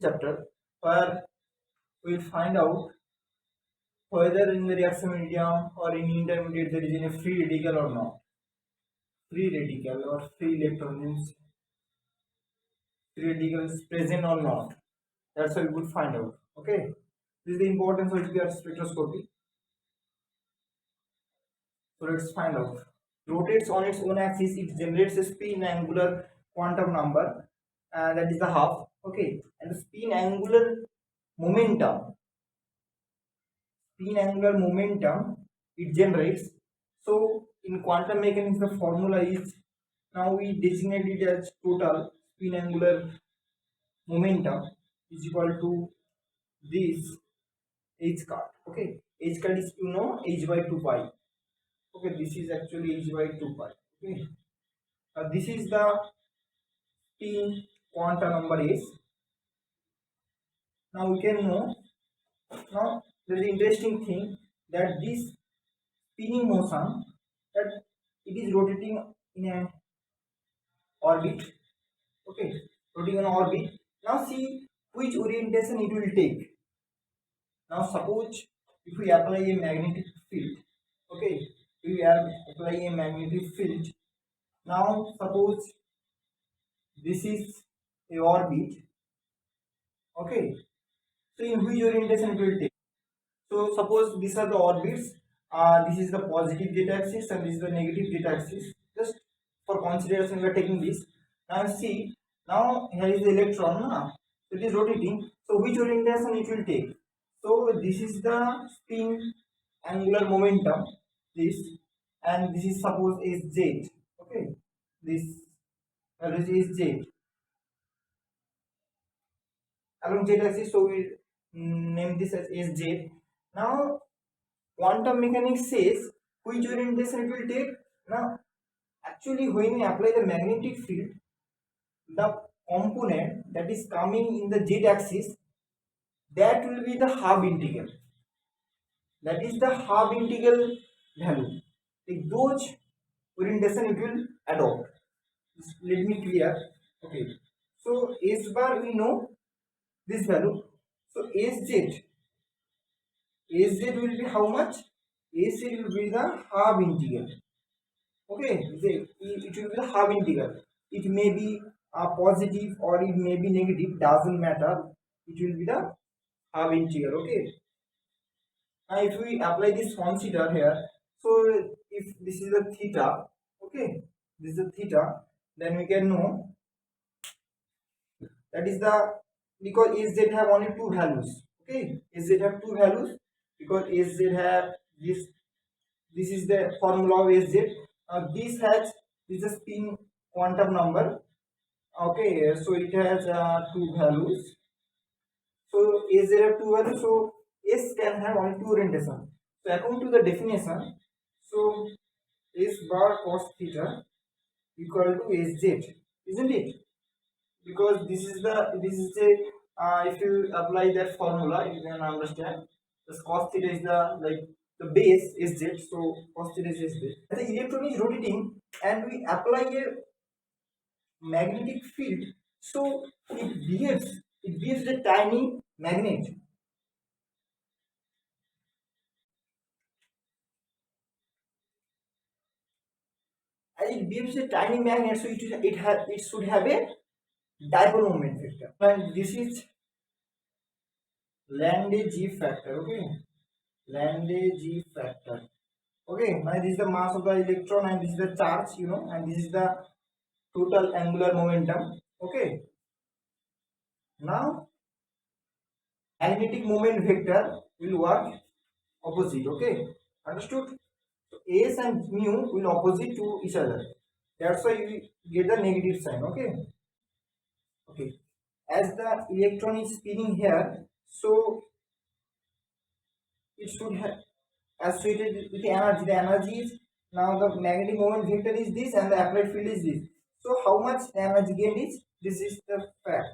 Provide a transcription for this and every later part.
chapter where we'll find out whether in the reaction medium or in intermediate there is any free radical or not. Free radical or free electron means free radicals present or not. That's how we would find out. Okay. This is the importance of EPR spectroscopy. So let's find out. Rotates on its own axis, it generates a spin angular quantum number, that is the half. Okay, and the spin angular momentum it generates. So in quantum mechanics, the formula is, now we designate it as total spin angular momentum is equal to this h card. Okay, h card is h by 2 pi. Okay, this is actually h by 2 pi. Okay, this is the spin quantum number is. Now we can know. Now there is an interesting thing that this spinning motion, that it is rotating in an orbit. Okay, rotating in an orbit. Now see which orientation it will take. Now suppose if we apply a magnetic field. Okay, we apply a magnetic field. Now suppose this is a orbit. Okay, so in which orientation it will take? So suppose these are the orbits. This is the positive z-axis and this is the negative z-axis. Just for consideration, we are taking this. Now see, now here is the electron. So it is rotating. So which orientation it will take? So this is the spin angular momentum. This, and this is suppose is z. Okay, this is z along z-axis. So we name this as Sz. Now quantum mechanics says which orientation it will take. Now actually when we apply the magnetic field, the component that is coming in the z-axis, that will be the half integral. That is the half integral value. Like those orientation it will adopt. Just let me clear. Okay. So S bar we know this value. So Sz will be how much? Sz will be the half integral. Okay, it will be the half integral. It may be positive or it may be negative, doesn't matter. It will be the half integral. Okay. Now if we apply this consider here, so if this is a theta, okay, this is a theta, then we can know that is the, because Sz have only two values. Okay, Sz have two values because Sz have this. This is the formula of Sz. This has this is a spin quantum number. Okay, so it has two values. So Sz have two values. So S can have only two orientation. So according to the definition, so S bar cos theta equal to Sz, isn't it? Because this is a if you apply that formula, you can understand. The cos theta is the the base is z, so cos theta is z. The electron is rotating, and we apply a magnetic field, so it behaves a tiny magnet. And it behaves a tiny magnet, so it should have a dipole moment vector. And this is Lambda G factor. Okay, Lambda G factor. Okay, now this is the mass of the electron and this is the charge, and this is the total angular momentum. Okay, now magnetic moment vector will work opposite. Okay, understood? So S and mu will opposite to each other. That's why we get the negative sign. Okay, okay. As the electron is spinning here, so it should have associated with the energy. The energy is, now the magnetic moment vector is this and the applied field is this. So how much energy gained is, this is the fact.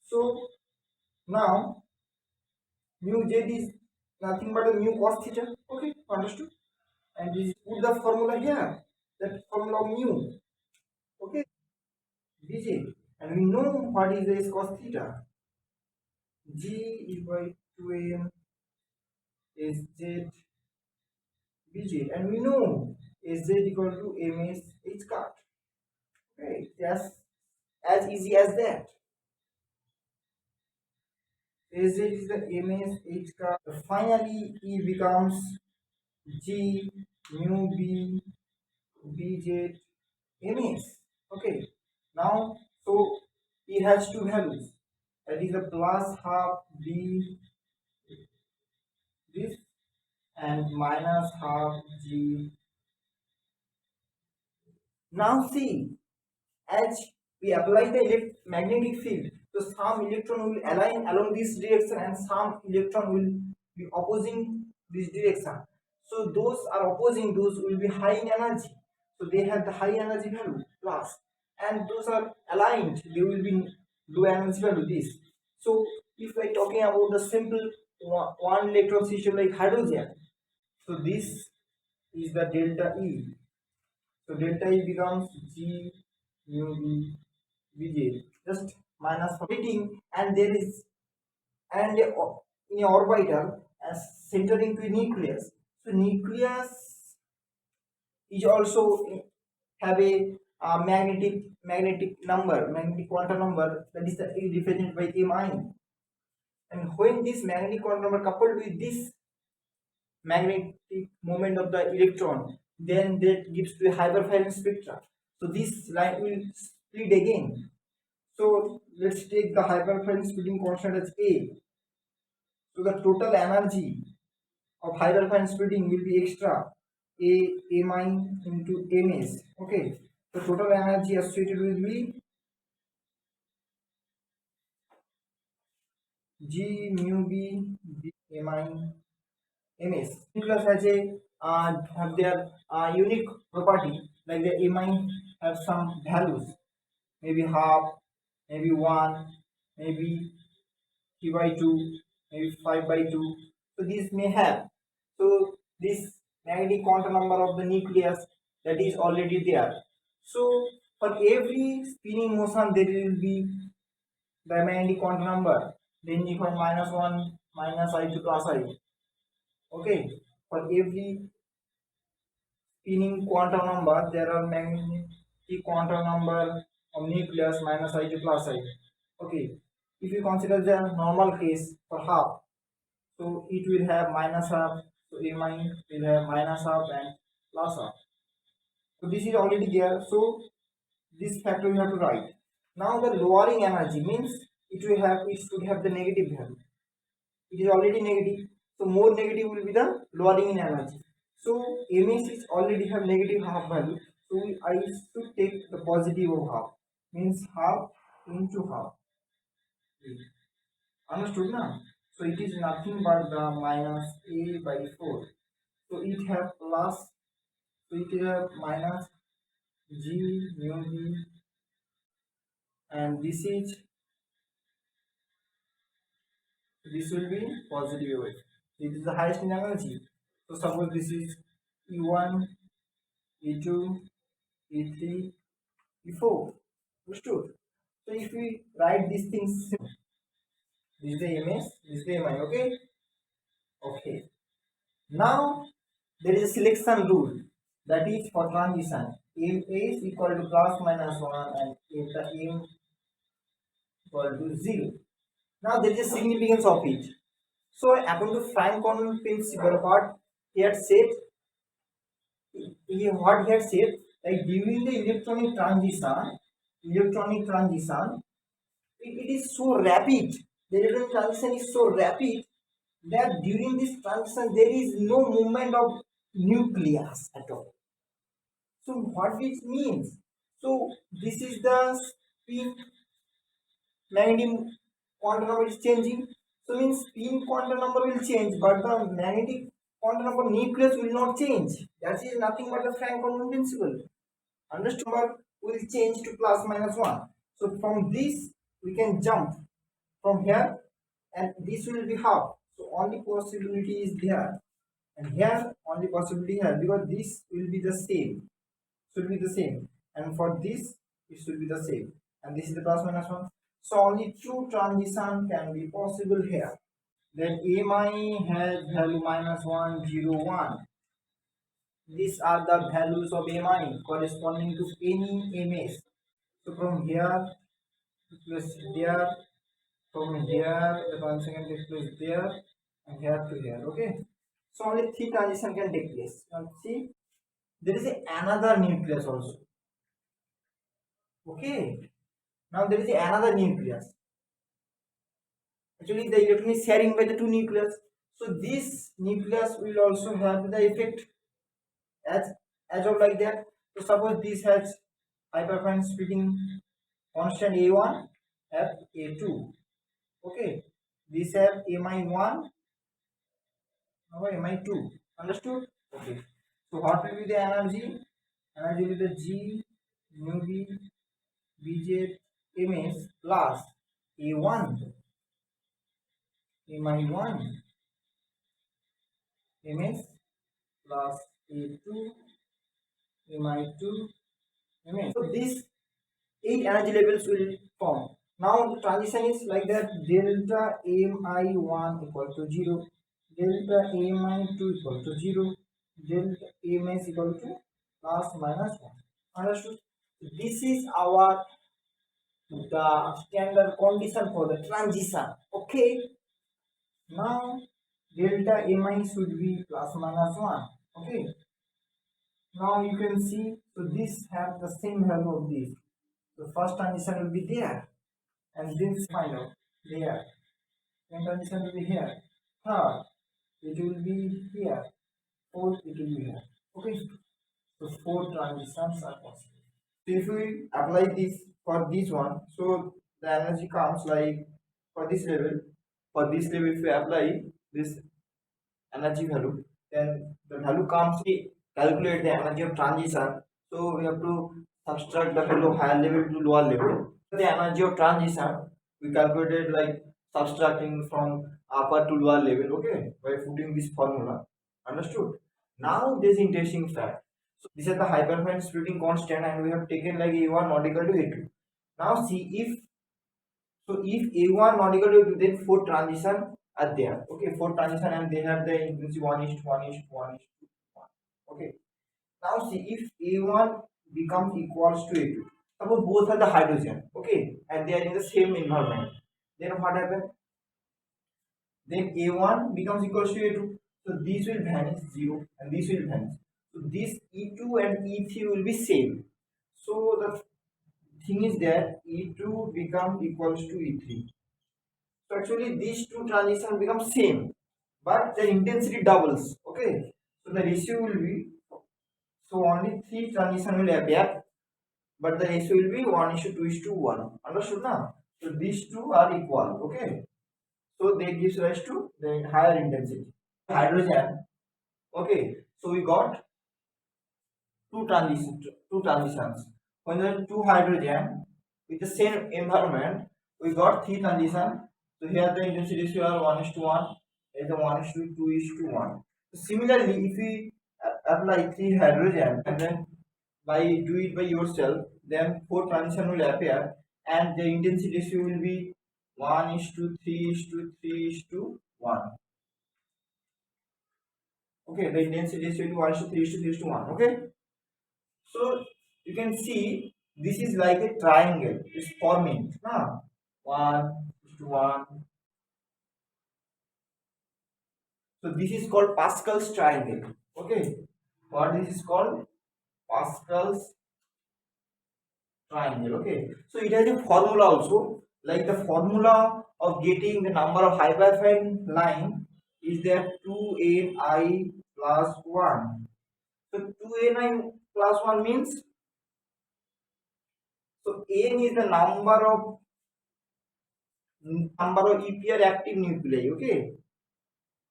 So now mu z is nothing but a mu cos theta. Okay, understood? And this put the formula here. That formula of mu. Okay, dj. And we know what is S cos theta. G is by 2m Sz Bz, and we know Sz equal to ms h cut. Okay, that's as easy as that. Sz is the ms h cut. Finally, E becomes G mu b bz ms. Okay, now so E has two values. That is a plus half b this and minus half g. Now see, as we apply the magnetic field, so some electron will align along this direction and some electron will be opposing this direction. So those are opposing, those will be high in energy, so they have the high energy value plus, and those are aligned, they will be low energy value this. So if we are talking about the simple one electron system like hydrogen, so this is the delta E. So delta E becomes G mu B Vj, just minus rotating, and there is and in a orbital as centering to nucleus. So nucleus is also have a magnetic number, magnetic quantum number, that is represented by m. And when this magnetic quantum number coupled with this magnetic moment of the electron, then that gives to a hyperfine spectra. So this line will split again. So let's take the hyperfine splitting constant as A. So the total energy of hyperfine splitting will be extra A mine into ms. Okay. The total energy associated will be G mu b A mine ms. Nucleus has a have their unique property, like the amine have some values, maybe half, maybe 1, maybe 3 by 2, maybe 5 by 2. So these may have. So this magnetic quantum number of the nucleus, that is already there. So for every spinning motion there will be the magnetic quantum number ranging from -1 minus I to plus I. Okay, for every spinning quantum number, there are magnetic quantum number of nucleus minus I to plus I. Okay, if you consider the normal case for half, so it will have minus half, so A mine will have minus half and plus half. So this is already there, so this factor you have to write. Now the lowering energy means it should have the negative value. It is already negative, so more negative will be the lowering in energy. So ms is already have negative half value, so I should take the positive of half, means half into half. Understood now? So it is nothing but the minus a by 4. So it have plus, so it have minus g mu b, and this will be positive wave. It is the highest in energy. So suppose this is E1, E2, E3, E4. Understood? So if we write these things, this is the ms, this is the mi. Okay. Okay. Now there is a selection rule, that is for transition. M is equal to plus minus 1 and m equal to 0. Now there is a significance of it. So according to Frank-Condon principle, what he had said, like during the electronic transition, it is so rapid. The electronic transition is so rapid that during this transition there is no movement of nucleus at all. So what this means? So this is the spin magnetic quantum number is changing. So means spin quantum number will change, but the magnetic quantum number nucleus will not change. That is nothing but the Frank-Condon principle. Understood? Number will change to plus minus 1. So from this we can jump from here, and this will be half. So only possibility is there, and here only possibility here, because this will be the same, should be the same, and for this it should be the same, and this is the plus minus 1. So only two transition can be possible here. Then mi has value -1, 0, 1. These are the values of mi corresponding to any ms. So from here to place there, from here the transition can take place there, and here to here. Okay. So only three transition can take place. Now see, there is another nucleus also. Okay. Now there is another nucleus. Actually, the electron is sharing by the two nucleus. So this nucleus will also have the effect as of like that. So suppose this has hyperfine splitting constant A1 have A2. Okay. This have Mi1 over Mi2. Understood? Okay. So what will be the energy? Energy will be the G mu B Bj Ms plus A1 Mi1 Ms plus A2 Mi2 Ms. So these 8 energy levels will form. Now the transition is like that: delta Mi1 equal to 0, delta Mi2 equal to 0, delta Ms equal to plus minus 1. Understood? This is our the standard condition for the transition. Okay. Now delta Mi should be plus minus 1. Okay. Now you can see, so this have the same value of this. The first transition will be there, and this find out there. Second transition will be here. Third, it will be here. Fourth, it will be here. Okay. So four transitions are possible. So if we apply this for this one, so the energy comes like for this level. For this level, if we apply this energy value, then the value comes. We calculate the energy of transition. So we have to subtract the value higher level to lower level. The energy of transition we calculated like subtracting from upper to lower level. Okay, by putting this formula. Understood? Now this interesting fact. So this is the hyperfine splitting constant, and we have taken like A1 not equal to A2. Now see if if A1 not equal to A2, then four transition are there. Okay, four transition and they have the intensity 1:1:1:1. Okay. Now see if A1 becomes equals to A2. Suppose both are the hydrogen. Okay, and they are in the same environment. Then what happens? Then A1 becomes equals to A2. So this will vanish 0 and this will vanish. So this E2 and E3 will be same. So the thing is that E2 becomes equals to E3. So actually these two transitions become same, but the intensity doubles. Okay. So the ratio will be, so only three transition will appear, but the ratio will be 1:2:1. Understood now? So these two are equal. Okay. So they gives rise to the higher intensity. Hydrogen. Okay. So we got two transitions. When there are two hydrogen with the same environment, we got three transition. So here the intensity ratio are 1:1, here the 1:2:1. So similarly, if we apply three hydrogen and then by do it by yourself, then four transition will appear, and the intensity ratio will be 1:3:3:1. Okay, the intensity ratio will be 1:3:3:1. Okay. So you can see this is like a triangle. It's forming. Huh? 1:1. So this is called Pascal's triangle. Okay. What this is called? Pascal's triangle. Okay. So it has a formula also. Like the formula of getting the number of hyperfine line is that 2ni plus 1. So 2ni plus 1 means, so n is the number of EPR active nuclei, okay,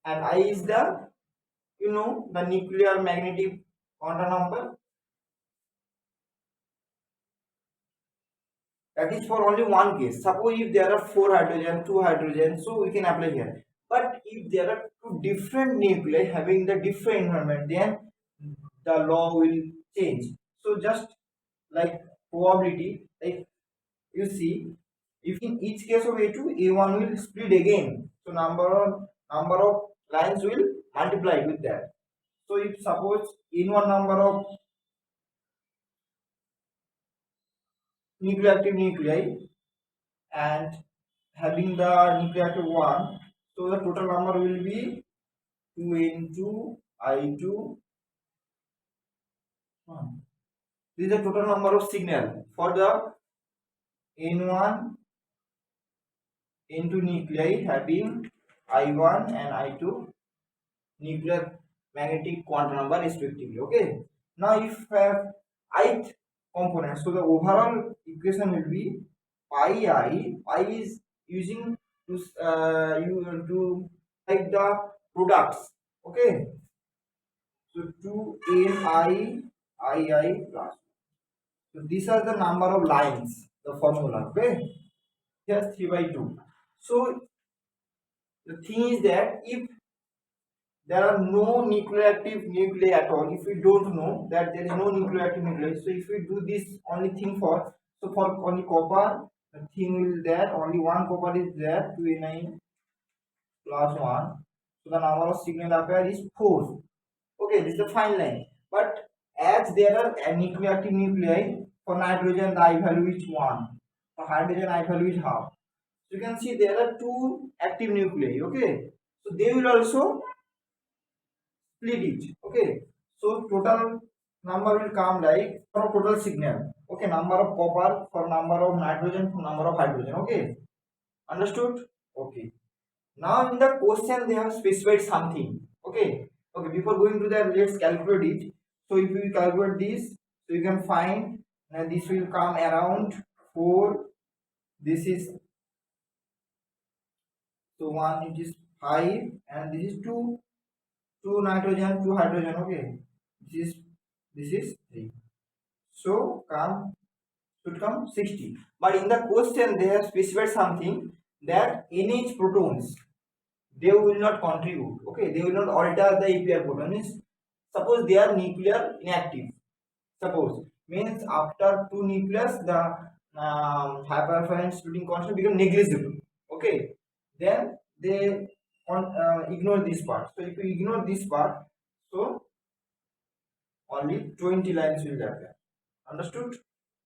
and I is the the nuclear magnetic quantum number. That is for only one case. Suppose if there are four hydrogen, two hydrogen, so we can apply here. But if there are two different nuclei having the different environment, then the law will change. So just like probability, like you see, If in each case of A2, A1 will split again. So number of lines will multiply with that. So if suppose in one number of nucleoactive nuclei and having the nucleoactive one, so the total number will be 2 into I2. This is the total number of signal for the N1 N2 nuclei having I1 and I2 nuclear magnetic quantum number respectively. Okay. Now if have ith component, so the overall equation will be pi I. Pi is using to you to write the products. Okay. So 2 ni plus. So these are the number of lines. The formula. Okay. Here 3 by 2. So the thing is that if there are no nucleoactive nuclei at all, if we don't know that there is no nucleoactive nuclei, so if we do this only thing for, so for only copper, the thing will there only one copper is there, 2ni plus 1, so the number of signal appear is 4. Okay, this is the fine line. But as there are nucleoactive nuclei, for nitrogen the I value is 1, for hydrogen I value is half. So you can see there are two active nuclei. Okay, so they will also split it. Okay, so total number will come like for total signal. Okay, number of copper for number of nitrogen for number of hydrogen. Okay, understood? Okay, now in the question they have specified something. Okay, before going to that, let's calculate it. So if we calculate this, so you can find this will come around 4. This is, so 1, it is 5, and this is 2 nitrogen, 2 hydrogen. Okay, this is 3. So come should come 60. But in the question they have specified something that NH protons they will not contribute. Okay, they will not alter the EPR proton. Means suppose they are nuclear inactive. Suppose means after 2 nucleus the hyperfine splitting constant become negligible. Okay, then they ignore this part. So if you ignore this part, so only 20 lines will appear. Understood?